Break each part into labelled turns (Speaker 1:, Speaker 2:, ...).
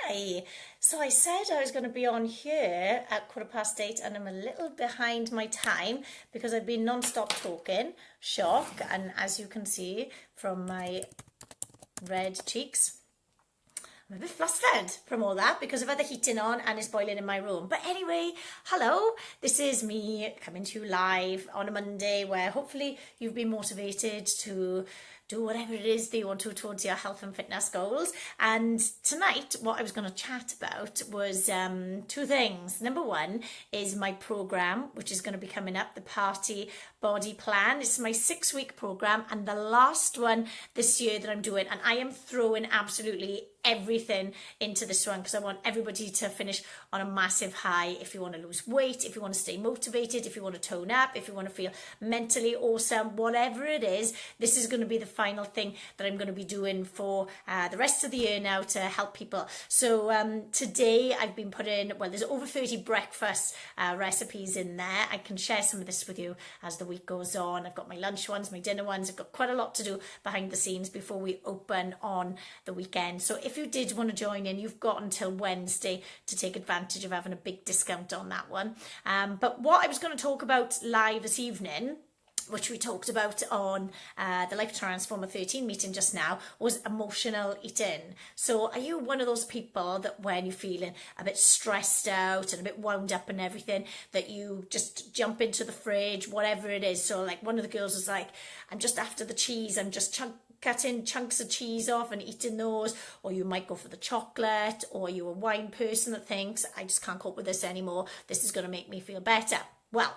Speaker 1: Hi. So I said I was going to be on here at 8:15, and I'm a little behind my time because I've been non-stop talking. Shock. And as you can see from my red cheeks, I'm a bit flustered from all that because I've had the heating on and it's boiling in my room. But anyway, hello. This is me coming to you live on a Monday where hopefully you've been motivated to do whatever it is that you want to towards your health and fitness goals. And tonight, what I was going to chat about was two things. Number one is my program, which is going to be coming up, the Party Body Plan. It's my 6-week program and the last one this year that I'm doing. And I am throwing absolutely everything into this one because I want everybody to finish on a massive high. If you want to lose weight, if you want to stay motivated, if you want to tone up, if you want to feel mentally awesome, whatever it is, this is going to be the final thing that I'm going to be doing for the rest of the year now to help people. So today I've been putting, well, there's over 30 breakfast recipes in there. I can share some of this with you as the week goes on. I've got my lunch ones, my dinner ones. I've got quite a lot to do behind the scenes before we open on the weekend. So if you did want to join in, you've got until Wednesday to take advantage of having a big discount on that one. But what I was going to talk about live this evening, which we talked about on the Life Transformer 13 meeting just now, was emotional eating. So are you one of those people that when you're feeling a bit stressed out and a bit wound up and everything, that you just jump into the fridge, whatever it is? So like one of the girls was like, I'm just after the cheese, I'm just cutting chunks of cheese off and eating those. Or you might go for the chocolate, or you're a wine person that thinks, I just can't cope with this anymore, this is going to make me feel better. Well,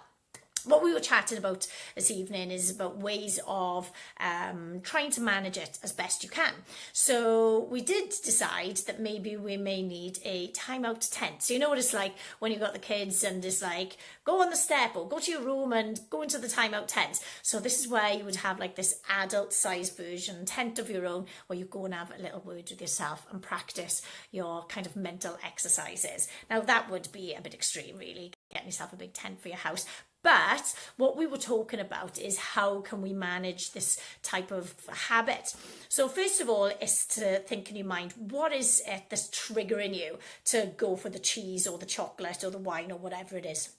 Speaker 1: what we were chatting about this evening is about ways of trying to manage it as best you can. So we did decide that maybe we may need a timeout tent. So you know what it's like when you've got the kids and it's like, go on the step or go to your room and go into the timeout tent. So this is where you would have like this adult size version tent of your own where you go and have a little word with yourself and practice your kind of mental exercises. Now that would be a bit extreme really, getting yourself a big tent for your house. But what we were talking about is how can we manage this type of habit. So first of all is to think in your mind, what is it that's triggering you to go for the cheese or the chocolate or the wine or whatever it is?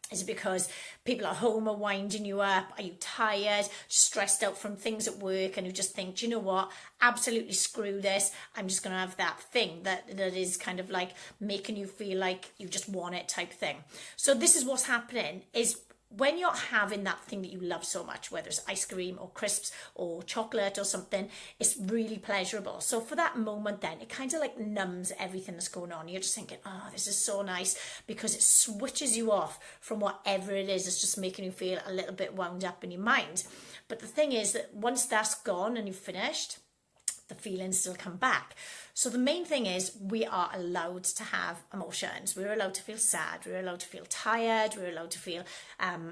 Speaker 1: Is it because people at home are winding you up? Are you tired, stressed out from things at work, and you just think, do you know what, absolutely screw this, I'm just going to have that thing that is kind of like making you feel like you just want it type thing. So this is what's happening is when you're having that thing that you love so much, whether it's ice cream or crisps or chocolate or something, it's really pleasurable. So for that moment then, it kind of like numbs everything that's going on. You're just thinking, oh, this is so nice, because it switches you off from whatever it is that's just making you feel a little bit wound up in your mind. But the thing is that once that's gone and you've finished, the feelings still come back. So the main thing is we are allowed to have emotions. We're allowed to feel sad. We're allowed to feel tired. We're allowed to feel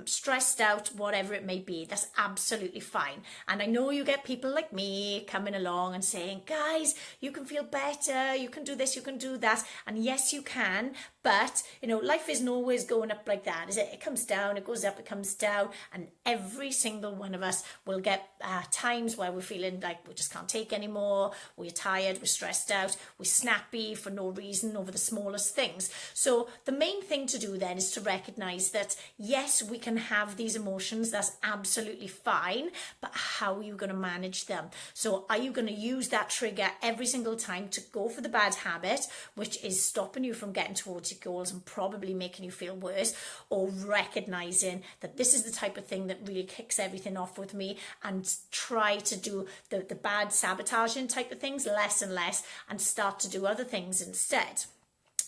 Speaker 1: stressed out, whatever it may be. That's absolutely fine. And I know you get people like me coming along and saying, guys, you can feel better. You can do this, you can do that. And yes, you can. But, you know, life isn't always going up like that, is it? It comes down, it goes up, it comes down. And every single one of us will get times where we're feeling like we just can't take anymore. We're tired, we're stressed out, we're snappy for no reason over the smallest things. So the main thing to do then is to recognize that, yes, we can have these emotions. That's absolutely fine. But how are you going to manage them? So are you going to use that trigger every single time to go for the bad habit, which is stopping you from getting towards your goals and probably making you feel worse, or recognizing that this is the type of thing that really kicks everything off with me, and try to do the bad sabotaging type of things less and less and start to do other things instead.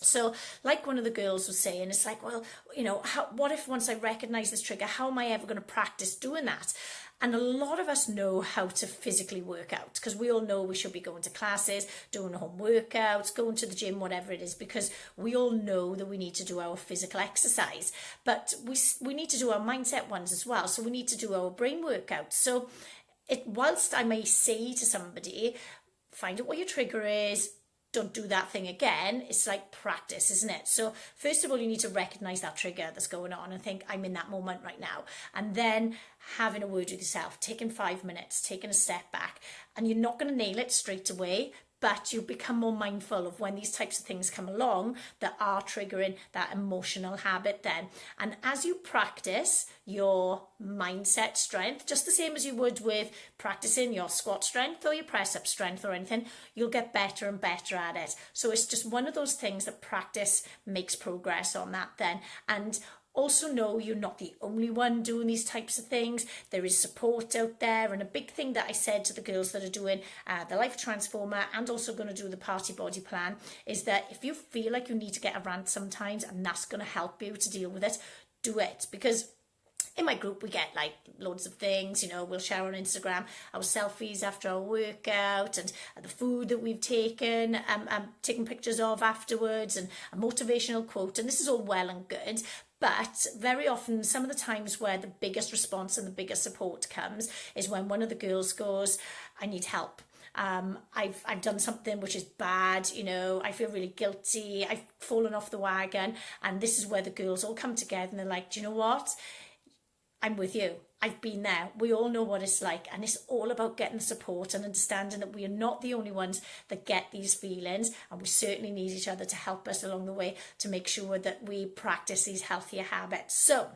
Speaker 1: So like one of the girls was saying, it's like, well, you know, what if once I recognize this trigger, how am I ever going to practice doing that? And a lot of us know how to physically work out, because we all know we should be going to classes, doing home workouts, going to the gym, whatever it is, because we all know that we need to do our physical exercise. But we need to do our mindset ones as well. So we need to do our brain workouts. So whilst I may say to somebody, find out what your trigger is, don't do that thing again, it's like practice, isn't it? So first of all, you need to recognize that trigger that's going on and think, I'm in that moment right now. And then having a word with yourself, taking 5 minutes, taking a step back. And you're not going to nail it straight away, but you become more mindful of when these types of things come along that are triggering that emotional habit then. And as you practice your mindset strength, just the same as you would with practicing your squat strength or your press up strength or anything, you'll get better and better at it. So it's just one of those things that practice makes progress on that then. And also know you're not the only one doing these types of things. There is support out there, and a big thing that I said to the girls that are doing the Life Transformer and also going to do the Party Body Plan is that if you feel like you need to get a rant sometimes and that's going to help you to deal with it, do it. Because in my group, we get like loads of things, we'll share on Instagram our selfies after our workout and the food that we've taken, taking pictures of afterwards, and a motivational quote. And this is all well and good. But very often, some of the times where the biggest response and the biggest support comes is when one of the girls goes, I need help. I've done something which is bad, I feel really guilty, I've fallen off the wagon. And this is where the girls all come together and they're like, do you know what? I'm with you. I've been there. We all know what it's like. And it's all about getting support and understanding that we are not the only ones that get these feelings. And we certainly need each other to help us along the way to make sure that we practice these healthier habits. So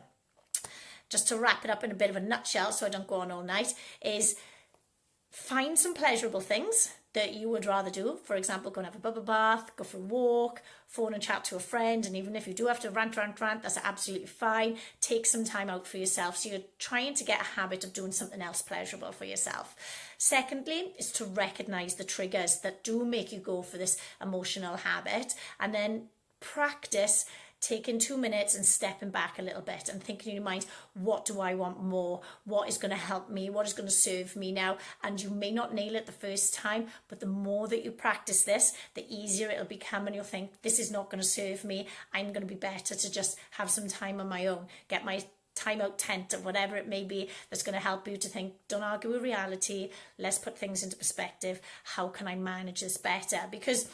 Speaker 1: just to wrap it up in a bit of a nutshell, so I don't go on all night, is find some pleasurable things that you would rather do. For example, go and have a bubble bath, go for a walk, phone and chat to a friend. And even if you do have to rant, that's absolutely fine. Take some time out for yourself. So you're trying to get a habit of doing something else pleasurable for yourself. Secondly, is to recognize the triggers that do make you go for this emotional habit, and then practice taking 2 minutes and stepping back a little bit and thinking in your mind, what do I want more? What is going to help me? What is going to serve me now? And you may not nail it the first time, but the more that you practice this, the easier it'll become, and you'll think, this is not going to serve me. I'm going to be better to just have some time on my own, get my time out tent or whatever it may be that's going to help you to think, don't argue with reality. Let's put things into perspective. How can I manage this better? Because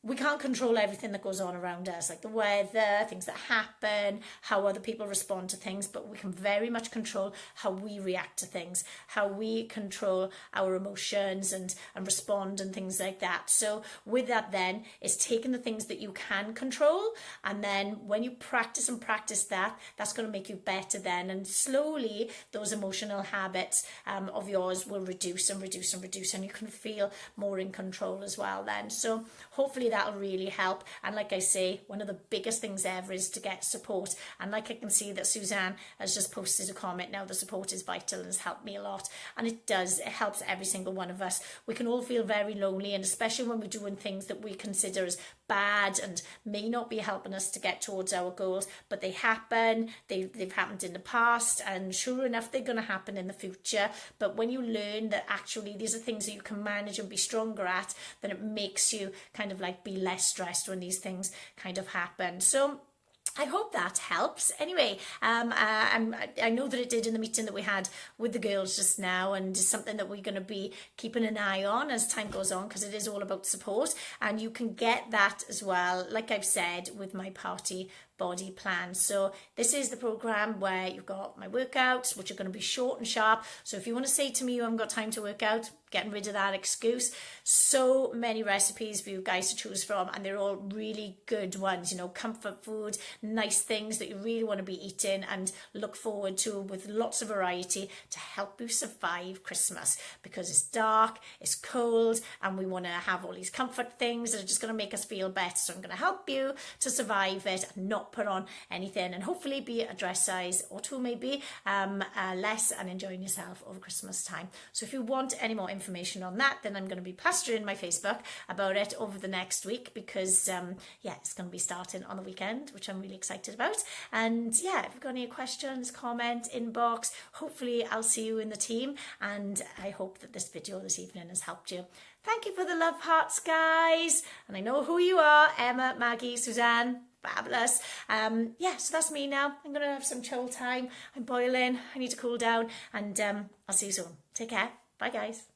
Speaker 1: we can't control everything that goes on around us, like the weather, things that happen, how other people respond to things, but we can very much control how we react to things, how we control our emotions and respond and things like that. So with that then, is taking the things that you can control, and then when you practice that, that's going to make you better then, and slowly those emotional habits of yours will reduce and reduce and reduce, and you can feel more in control as well then. So hopefully that'll really help. And like I say, one of the biggest things ever is to get support. And like I can see that Suzanne has just posted a comment now, the support is vital and has helped me a lot. And it does, it helps every single one of us. We can all feel very lonely, and especially when we're doing things that we consider as bad and may not be helping us to get towards our goals, but they happen, they've happened in the past, and sure enough they're going to happen in the future. But when you learn that actually these are things that you can manage and be stronger at, then it makes you kind of like be less stressed when these things kind of happen. So I hope that helps. Anyway, I know that it did in the meeting that we had with the girls just now, and it's something that we're going to be keeping an eye on as time goes on, because it is all about support. And you can get that as well, like I've said, with my Party Body Plan. So this is the program where you've got my workouts, which are going to be short and sharp. So if you want to say to me you haven't got time to work out, getting rid of that excuse. So many recipes for you guys to choose from, and they're all really good ones, comfort food, nice things that you really want to be eating and look forward to, with lots of variety to help you survive Christmas, because it's dark, it's cold, and we want to have all these comfort things that are just going to make us feel better. So I'm going to help you to survive it and not put on anything, and hopefully be a dress size or two maybe less, and enjoying yourself over Christmas time. So if you want any more information on that, then I'm going to be plastering my Facebook about it over the next week, because it's going to be starting on the weekend, which I'm really excited about. And if you've got any questions, comment, inbox, hopefully I'll see you in the team, and I hope that this video this evening has helped you. Thank you for the love hearts, guys, and I know who you are: Emma, Maggie, Suzanne. Fabulous. So that's me now. I'm going to have some chill time. I'm boiling. I need to cool down, and I'll see you soon. Take care. Bye, guys.